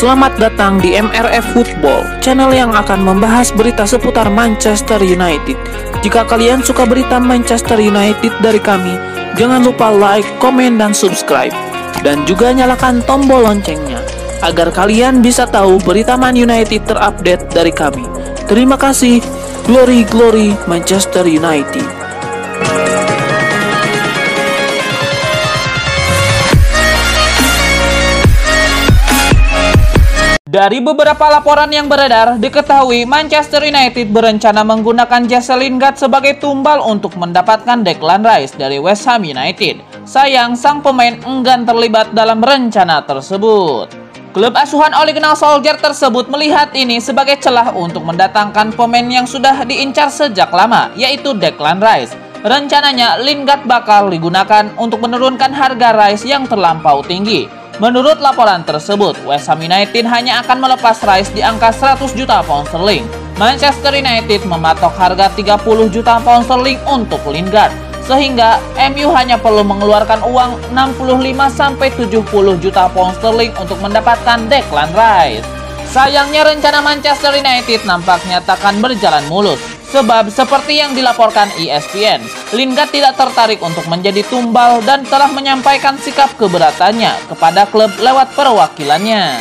Selamat datang di MRF Football, channel yang akan membahas berita seputar Manchester United. Jika kalian suka berita Manchester United dari kami, jangan lupa like, komen, dan subscribe. Dan juga nyalakan tombol loncengnya, agar kalian bisa tahu berita Man United terupdate dari kami. Terima kasih. Glory, glory Manchester United. Dari beberapa laporan yang beredar, diketahui Manchester United berencana menggunakan Jesse Lingard sebagai tumbal untuk mendapatkan Declan Rice dari West Ham United. Sayang, sang pemain enggan terlibat dalam rencana tersebut. Klub asuhan Ole Gunnar Solskjaer tersebut melihat ini sebagai celah untuk mendatangkan pemain yang sudah diincar sejak lama, yaitu Declan Rice. Rencananya, Lingard bakal digunakan untuk menurunkan harga Rice yang terlampau tinggi. Menurut laporan tersebut, West Ham United hanya akan melepas Rice di angka 100 juta pound sterling. Manchester United mematok harga 30 juta pound sterling untuk Lingard, sehingga MU hanya perlu mengeluarkan uang 65-70 juta pound sterling untuk mendapatkan Declan Rice. Sayangnya rencana Manchester United nampaknya takkan berjalan mulus. Sebab seperti yang dilaporkan ESPN, Lingard tidak tertarik untuk menjadi tumbal dan telah menyampaikan sikap keberatannya kepada klub lewat perwakilannya.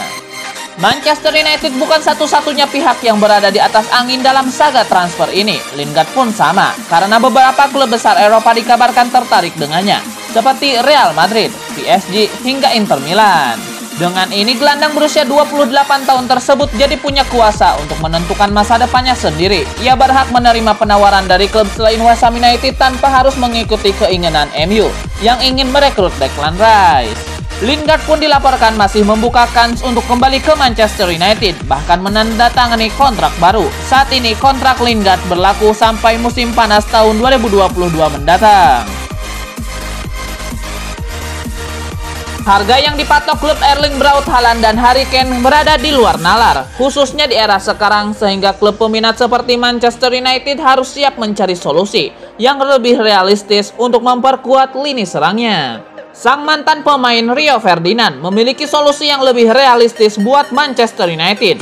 Manchester United bukan satu-satunya pihak yang berada di atas angin dalam saga transfer ini. Lingard pun sama, karena beberapa klub besar Eropa dikabarkan tertarik dengannya, seperti Real Madrid, PSG, hingga Inter Milan. Dengan ini, gelandang berusia 28 tahun tersebut jadi punya kuasa untuk menentukan masa depannya sendiri. Ia berhak menerima penawaran dari klub selain West Ham United tanpa harus mengikuti keinginan MU yang ingin merekrut Declan Rice. Lingard pun dilaporkan masih membuka kans untuk kembali ke Manchester United, bahkan menandatangani kontrak baru. Saat ini kontrak Lingard berlaku sampai musim panas tahun 2022 mendatang. Harga yang dipatok klub Erling Braut Haaland dan Harry Kane berada di luar nalar, khususnya di era sekarang, sehingga klub peminat seperti Manchester United harus siap mencari solusi yang lebih realistis untuk memperkuat lini serangnya. Sang mantan pemain Rio Ferdinand memiliki solusi yang lebih realistis buat Manchester United.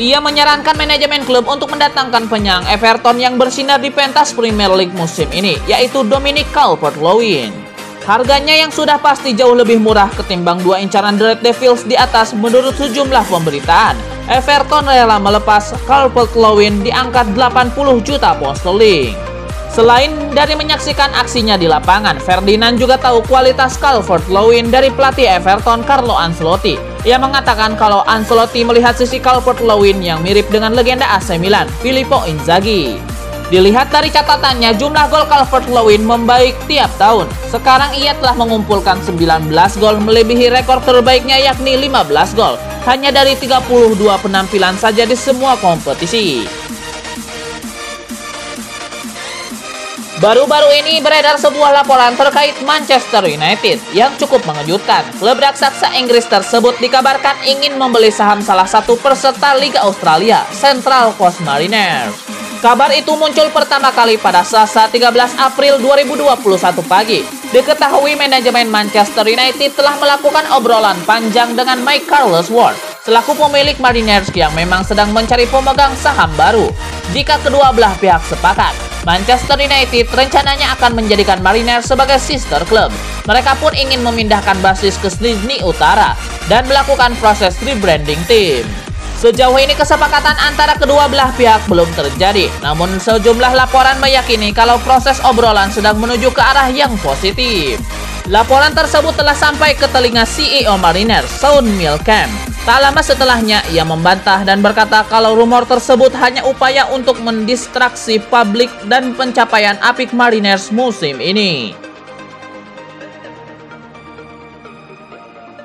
Ia menyarankan manajemen klub untuk mendatangkan penyerang Everton yang bersinar di pentas Premier League musim ini, yaitu Dominic Calvert-Lewin. Harganya yang sudah pasti jauh lebih murah ketimbang dua incaran The Red Devils di atas. Menurut sejumlah pemberitaan, Everton rela melepas Calvert-Lewin di angka 80 juta pound sterling. Selain dari menyaksikan aksinya di lapangan, Ferdinand juga tahu kualitas Calvert-Lewin dari pelatih Everton Carlo Ancelotti. Ia mengatakan kalau Ancelotti melihat sisi Calvert-Lewin yang mirip dengan legenda AC Milan, Filippo Inzaghi. Dilihat dari catatannya, jumlah gol Calvert-Lewin membaik tiap tahun. Sekarang ia telah mengumpulkan 19 gol, melebihi rekor terbaiknya yakni 15 gol, hanya dari 32 penampilan saja di semua kompetisi. Baru-baru ini beredar sebuah laporan terkait Manchester United yang cukup mengejutkan. Klub raksasa Inggris tersebut dikabarkan ingin membeli saham salah satu peserta Liga Australia, Central Coast Mariners. Kabar itu muncul pertama kali pada Selasa 13 April 2021 pagi. Diketahui manajemen Manchester United telah melakukan obrolan panjang dengan Mike Carlsworth selaku pemilik Mariners yang memang sedang mencari pemegang saham baru. Jika kedua belah pihak sepakat, Manchester United rencananya akan menjadikan Mariners sebagai sister club. Mereka pun ingin memindahkan basis ke Sydney Utara dan melakukan proses rebranding tim. Sejauh ini kesepakatan antara kedua belah pihak belum terjadi, namun sejumlah laporan meyakini kalau proses obrolan sedang menuju ke arah yang positif. Laporan tersebut telah sampai ke telinga CEO Mariners, Sean Milcamp. Tak lama setelahnya, ia membantah dan berkata kalau rumor tersebut hanya upaya untuk mendistraksi publik dan pencapaian apik Mariners musim ini.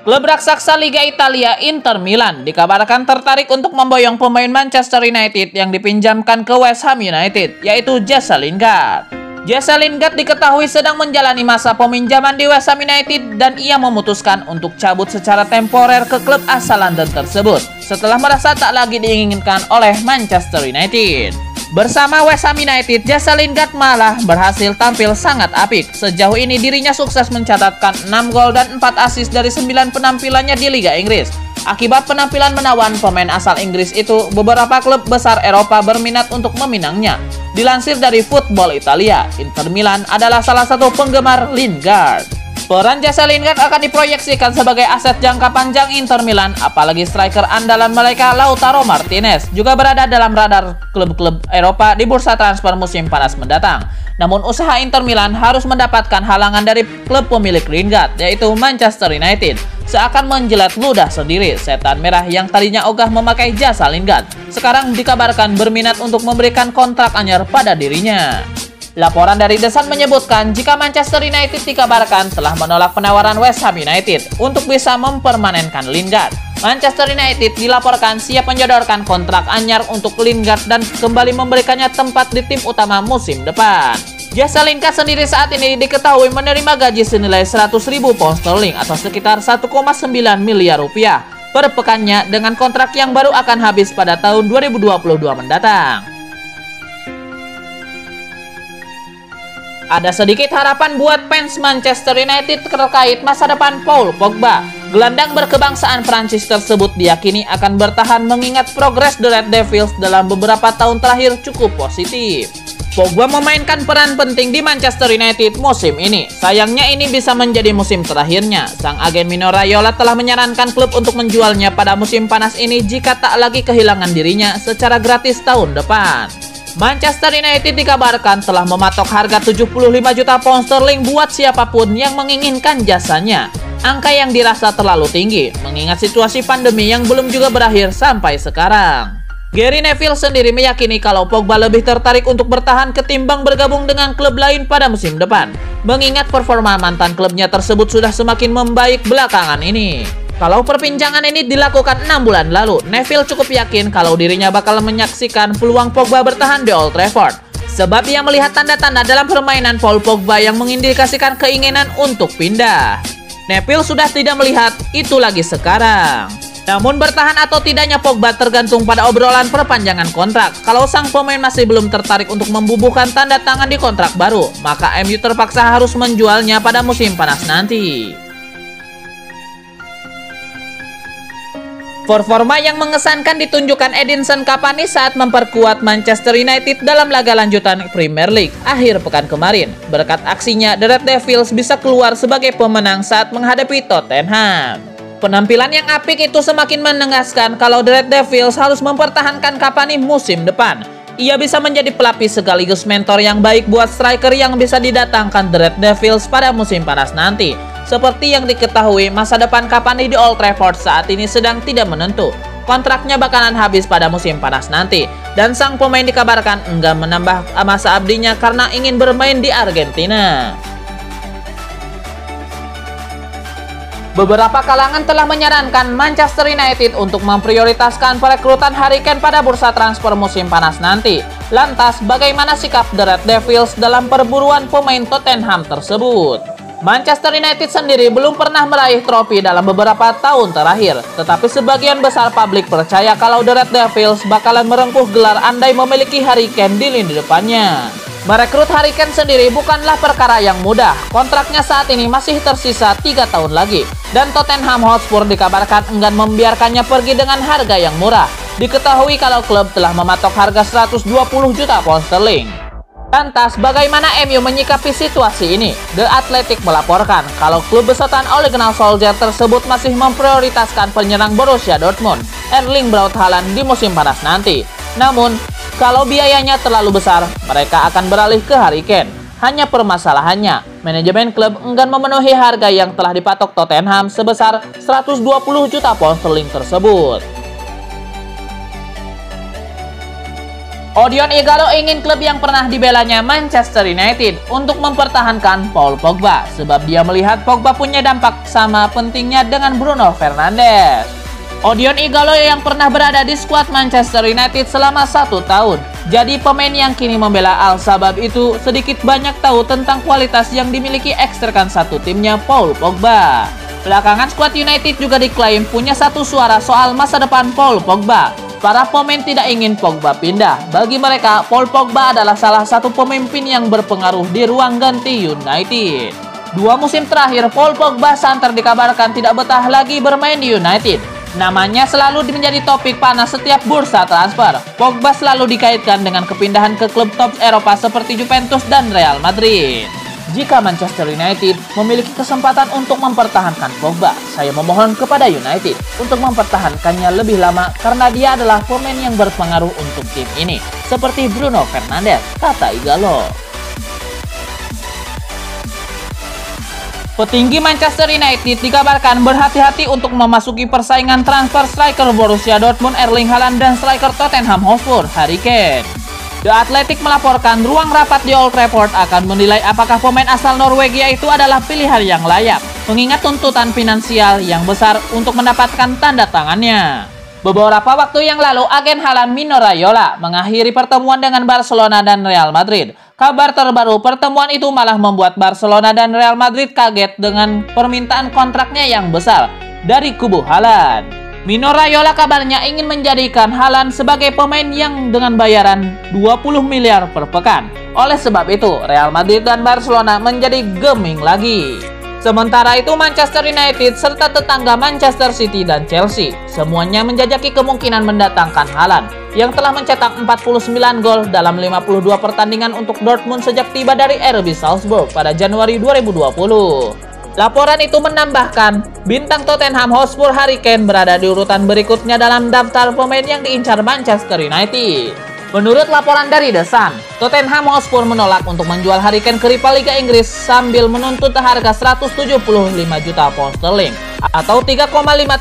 Klub raksasa Liga Italia Inter Milan dikabarkan tertarik untuk memboyong pemain Manchester United yang dipinjamkan ke West Ham United, yaitu Jesse Lingard. Jesse Lingard diketahui sedang menjalani masa peminjaman di West Ham United dan ia memutuskan untuk cabut secara temporer ke klub asal London tersebut setelah merasa tak lagi diinginkan oleh Manchester United. Bersama West Ham United, Jesse Lingard malah berhasil tampil sangat apik. Sejauh ini dirinya sukses mencatatkan 6 gol dan 4 assist dari 9 penampilannya di Liga Inggris. Akibat penampilan menawan pemain asal Inggris itu, beberapa klub besar Eropa berminat untuk meminangnya. Dilansir dari Football Italia, Inter Milan adalah salah satu penggemar Lingard. Peran Jesse Lingard akan diproyeksikan sebagai aset jangka panjang Inter Milan, apalagi striker andalan mereka Lautaro Martinez juga berada dalam radar klub-klub Eropa di bursa transfer musim panas mendatang. Namun usaha Inter Milan harus mendapatkan halangan dari klub pemilik Lingard, yaitu Manchester United. Seakan menjilat ludah sendiri, setan merah yang tadinya ogah memakai jasa Lingard sekarang dikabarkan berminat untuk memberikan kontrak anyar pada dirinya. Laporan dari The Sun menyebutkan jika Manchester United dikabarkan telah menolak penawaran West Ham United untuk bisa mempermanenkan Lingard. Manchester United dilaporkan siap menyodorkan kontrak anyar untuk Lingard dan kembali memberikannya tempat di tim utama musim depan. Jesse Lingard sendiri saat ini diketahui menerima gaji senilai 100.000 pound sterling atau sekitar 1,9 miliar rupiah per pekannya dengan kontrak yang baru akan habis pada tahun 2022 mendatang. Ada sedikit harapan buat fans Manchester United terkait masa depan Paul Pogba. Gelandang berkebangsaan Prancis tersebut diyakini akan bertahan mengingat progres The Red Devils dalam beberapa tahun terakhir cukup positif. Pogba memainkan peran penting di Manchester United musim ini. Sayangnya ini bisa menjadi musim terakhirnya. Sang agen Mino Raiola telah menyarankan klub untuk menjualnya pada musim panas ini jika tak lagi kehilangan dirinya secara gratis tahun depan. Manchester United dikabarkan telah mematok harga 75 juta pound sterling buat siapapun yang menginginkan jasanya. Angka yang dirasa terlalu tinggi, mengingat situasi pandemi yang belum juga berakhir sampai sekarang. Gary Neville sendiri meyakini kalau Pogba lebih tertarik untuk bertahan ketimbang bergabung dengan klub lain pada musim depan, mengingat performa mantan klubnya tersebut sudah semakin membaik belakangan ini. Kalau perpinjangan ini dilakukan 6 bulan lalu, Neville cukup yakin kalau dirinya bakal menyaksikan peluang Pogba bertahan di Old Trafford. Sebab ia melihat tanda-tanda dalam permainan Paul Pogba yang mengindikasikan keinginan untuk pindah. Neville sudah tidak melihat itu lagi sekarang. Namun bertahan atau tidaknya Pogba tergantung pada obrolan perpanjangan kontrak. Kalau sang pemain masih belum tertarik untuk membubuhkan tanda tangan di kontrak baru, maka MU terpaksa harus menjualnya pada musim panas nanti. Performa yang mengesankan ditunjukkan Edinson Cavani saat memperkuat Manchester United dalam laga lanjutan Premier League akhir pekan kemarin. Berkat aksinya, The Red Devils bisa keluar sebagai pemenang saat menghadapi Tottenham. Penampilan yang apik itu semakin menegaskan kalau The Red Devils harus mempertahankan Cavani musim depan. Ia bisa menjadi pelapis sekaligus mentor yang baik buat striker yang bisa didatangkan The Red Devils pada musim panas nanti. Seperti yang diketahui, masa depan Cavani di Old Trafford saat ini sedang tidak menentu. Kontraknya bakalan habis pada musim panas nanti. Dan sang pemain dikabarkan enggan menambah masa abdinya karena ingin bermain di Argentina. Beberapa kalangan telah menyarankan Manchester United untuk memprioritaskan perekrutan Harry Kane pada bursa transfer musim panas nanti. Lantas, bagaimana sikap The Red Devils dalam perburuan pemain Tottenham tersebut? Manchester United sendiri belum pernah meraih trofi dalam beberapa tahun terakhir, tetapi sebagian besar publik percaya kalau The Red Devils bakalan merengkuh gelar andai memiliki Harry Kane di lini depannya. Merekrut Harry Kane sendiri bukanlah perkara yang mudah. Kontraknya saat ini masih tersisa 3 tahun lagi, dan Tottenham Hotspur dikabarkan enggan membiarkannya pergi dengan harga yang murah. Diketahui kalau klub telah mematok harga 120 juta pound sterling. Lantas, bagaimana MU menyikapi situasi ini? The Athletic melaporkan kalau klub besutan Ole Gunnar Solskjaer tersebut masih memprioritaskan penyerang Borussia Dortmund, Erling Braut Haaland di musim panas nanti. Namun, kalau biayanya terlalu besar, mereka akan beralih ke Harry Kane. Hanya permasalahannya, manajemen klub enggan memenuhi harga yang telah dipatok Tottenham sebesar 120 juta pound sterling tersebut. Odion Igalo ingin klub yang pernah dibelanya Manchester United untuk mempertahankan Paul Pogba, sebab dia melihat Pogba punya dampak sama pentingnya dengan Bruno Fernandes. Odion Igalo yang pernah berada di skuad Manchester United selama 1 tahun, jadi pemain yang kini membela Al-Shabab itu sedikit banyak tahu tentang kualitas yang dimiliki eksterkan satu timnya Paul Pogba. Belakangan skuad United juga diklaim punya satu suara soal masa depan Paul Pogba. Para pemain tidak ingin Pogba pindah. Bagi mereka, Paul Pogba adalah salah satu pemimpin yang berpengaruh di ruang ganti United. 2 musim terakhir, Paul Pogba santer dikabarkan tidak betah lagi bermain di United. Namanya selalu menjadi topik panas setiap bursa transfer. Pogba selalu dikaitkan dengan kepindahan ke klub top Eropa seperti Juventus dan Real Madrid. Jika Manchester United memiliki kesempatan untuk mempertahankan Pogba, saya memohon kepada United untuk mempertahankannya lebih lama karena dia adalah pemain yang berpengaruh untuk tim ini, seperti Bruno Fernandes, kata Igalo. Petinggi Manchester United dikabarkan berhati-hati untuk memasuki persaingan transfer striker Borussia Dortmund Erling Haaland dan striker Tottenham Hotspur Harry Kane. The Athletic melaporkan ruang rapat di Old Trafford akan menilai apakah pemain asal Norwegia itu adalah pilihan yang layak, mengingat tuntutan finansial yang besar untuk mendapatkan tanda tangannya. Beberapa waktu yang lalu, agen Haaland Mino Raiola mengakhiri pertemuan dengan Barcelona dan Real Madrid. Kabar terbaru, pertemuan itu malah membuat Barcelona dan Real Madrid kaget dengan permintaan kontraknya yang besar dari kubu Haaland. Mino Raiola kabarnya ingin menjadikan Haaland sebagai pemain yang dengan bayaran 20 miliar per pekan. Oleh sebab itu, Real Madrid dan Barcelona menjadi geming lagi. Sementara itu, Manchester United serta tetangga Manchester City dan Chelsea semuanya menjajaki kemungkinan mendatangkan Haaland yang telah mencetak 49 gol dalam 52 pertandingan untuk Dortmund sejak tiba dari RB Salzburg pada Januari 2020. Laporan itu menambahkan, bintang Tottenham Hotspur Harry Kane berada di urutan berikutnya dalam daftar pemain yang diincar Manchester United. Menurut laporan dari The Sun, Tottenham Hotspur menolak untuk menjual Harry Kane ke rival Liga Inggris sambil menuntut harga 175 juta pound sterling atau 3,5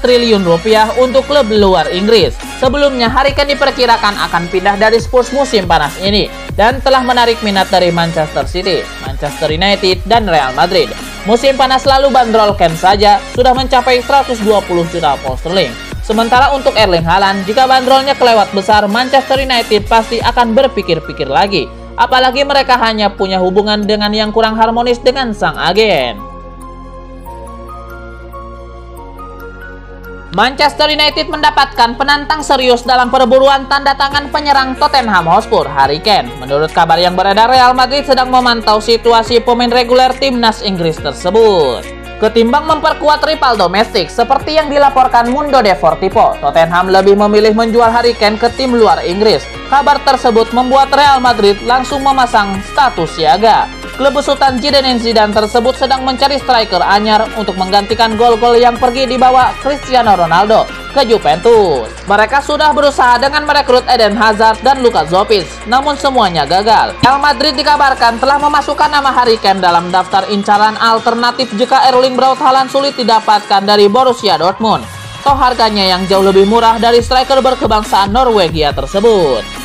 triliun rupiah untuk klub luar Inggris. Sebelumnya, Harry Kane diperkirakan akan pindah dari Spurs musim panas ini dan telah menarik minat dari Manchester City, Manchester United, dan Real Madrid. Musim panas lalu bandrol Kane saja sudah mencapai 120 juta pound sterling. Sementara untuk Erling Haaland, jika bandrolnya kelewat besar, Manchester United pasti akan berpikir-pikir lagi. Apalagi mereka hanya punya hubungan dengan yang kurang harmonis dengan sang agen. Manchester United mendapatkan penantang serius dalam perburuan tanda tangan penyerang Tottenham Hotspur Harry Kane. Menurut kabar yang beredar, Real Madrid sedang memantau situasi pemain reguler timnas Inggris tersebut. Ketimbang memperkuat rival domestik seperti yang dilaporkan Mundo Deportivo, Tottenham lebih memilih menjual Harry Kane ke tim luar Inggris. Kabar tersebut membuat Real Madrid langsung memasang status siaga. Klub besutan Zidane Zidane tersebut sedang mencari striker anyar untuk menggantikan gol-gol yang pergi dibawa Cristiano Ronaldo ke Juventus. Mereka sudah berusaha dengan merekrut Eden Hazard dan Luka Jovic, namun semuanya gagal. Real Madrid dikabarkan telah memasukkan nama Harry Kane dalam daftar incaran alternatif jika Erling Braut Haaland sulit didapatkan dari Borussia Dortmund. Toh harganya yang jauh lebih murah dari striker berkebangsaan Norwegia tersebut.